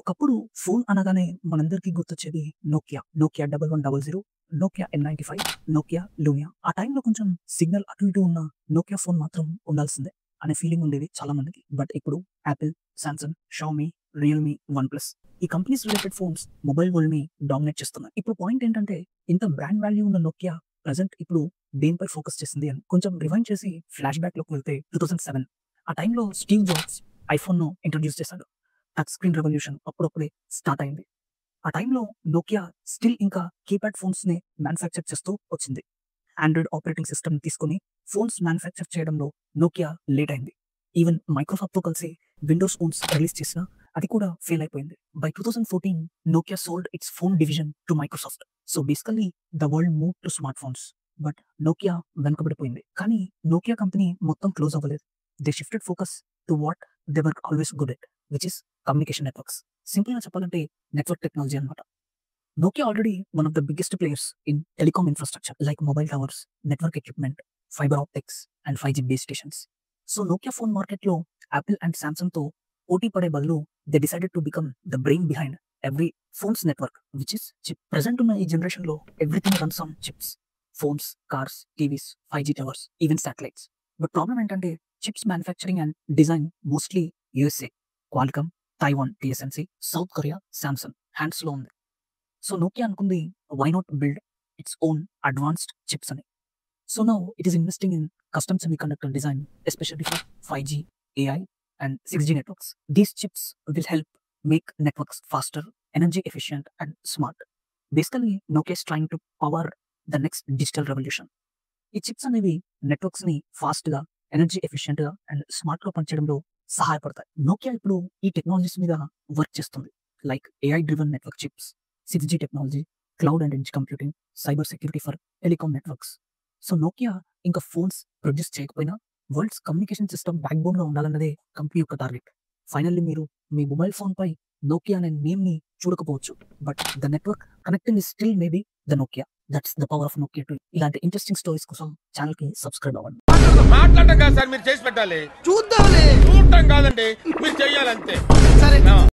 ఒకప్పుడు ఫోన్ అనగానే మనందరికీ గుర్తొచ్చేది Nokia. Nokia 1100, Nokia N95, Nokia Lumia. ఆ టైంలో కొంచెం సిగ్నల్ అటు ఇటు ఉన్న నోకియా ఫోన్ మాత్రం ఉండాల్సిందే అనే ఫీలింగ్ ఉండేది చాలా మందికి. బట్ ఇప్పుడు Apple, Samsung, Xiaomi, Realme, OnePlus ఈ కంపెనీస్ రిలేటెడ్ ఫోన్స్ మొబైల్ వరల్డ్‌ని డామినేట్ చేస్తున్నాయి. ఇప్పుడు పాయింట్ ఏంటంటే ఇంత బ్రాండ్ వాల్యూ ఉన్న నోకియా ప్రెజెంట్ ఇప్పుడు దేనిపై ఫోకస్ చేసింది అని. కొంచెం రివైండ్ చేసి ఫ్లాష్ బ్యాక్‌లోకి వెళ్తే 2007 ఆ టైంలో స్టీవ్ జాబ్స్ ఐఫోన్‌ను ఇంట్రొడ్యూస్ చేశాడు. టచ్ స్క్రీన్ రెవల్యూషన్ అప్పుడప్పుడే స్టార్ట్ అయింది. ఆ టైంలో నోకియా స్టిల్ ఇంకా కీప్యాడ్ ఫోన్స్‌ని మ్యానుఫ్యాక్చర్ చేస్తూ వచ్చింది. ఆండ్రాయిడ్ ఆపరేటింగ్ సిస్టమ్‌ని తీసుకొని ఫోన్స్ మ్యానుఫ్యాక్చర్ చేయడంలో నోకియా లేట్ అయింది. ఈవెన్ మైక్రోసాఫ్ట్‌తో కలిసి విండోస్ ఫోన్స్ రిలీజ్ చేసినా అది కూడా ఫెయిల్ అయిపోయింది. By 2014 Nokia sold its phone division to Microsoft. So basically the world moved to smart phones. But Nokia వెనుకబడిపోయింది. కానీ నోకియా కంపెనీ మొత్తం క్లోజ్ అవ్వలేదు. They shifted focus to what they were always good at, which is communication networks. సింపుల్‌గా చెప్పాలంటే network technology అన్నమాట. Nokia already one of the biggest players in telecom infrastructure like mobile towers, network equipment, fiber optics, and 5G base stations. So Nokia phone market లో Apple and Samsung తో పోటీ పడే బదులు they decided to become the brain behind every phone's network, which is chip. Present ఉన్న ఈ generation లో everything runs on chips. Phones, cars, TVs, 5G towers, even satellites. But problem ఏంటంటే chips manufacturing and design mostly USA, Qualcomm, Taiwan, TSMC, South Korea, Samsung hands లో ఉంది. So Nokia అనుకుంది why not build its own advanced chips అని. So now it is investing in custom semiconductor design especially for 5G, AI and 6G networks. These chips will help make networks faster, energy efficient and smart. Basically Nokia is trying to power the next digital revolution. ఈ chips అనేవి నెట్వర్క్స్ని ఫాస్ట్గా, energy ఎఫిషియంట్గా and స్మార్ట్గా పనిచేయడంలో సహాయపడతాయి. Nokia ఇప్పుడు ఈ technologies మీద work చేస్తుంది. Like AI driven network chips, 6G technology, cloud and edge computing, cyber security for telecom networks. So Nokia ఇంకా ఫోన్స్ ప్రొడ్యూస్ చేయకపోయినా వరల్డ్స్ కమ్యూనికేషన్ సిస్టమ్ బ్యాక్ బోన్గా ఉండాలన్నదే కంపెనీ యొక్క టార్గెట్. ఫైనల్లీ మీరు మీ మొబైల్ ఫోన్పై నోకియా అనే నేమ్ని చూడకపోవచ్చు, but the network connecting is still maybe the Nokia. That's the power of Nokia too. ఇలాంటి ఇంట్రెస్టింగ్ స్టోరీస్ కోసం ఛానల్కి సబ్స్క్రైబ్ అవ్వండి. మాట్లాడటం కాదు సార్, మీరు చేసి పెట్టాలి. చూద్దాంలే. చూడటం కాదండి, మీరు చెయ్యాలంతే. సరే.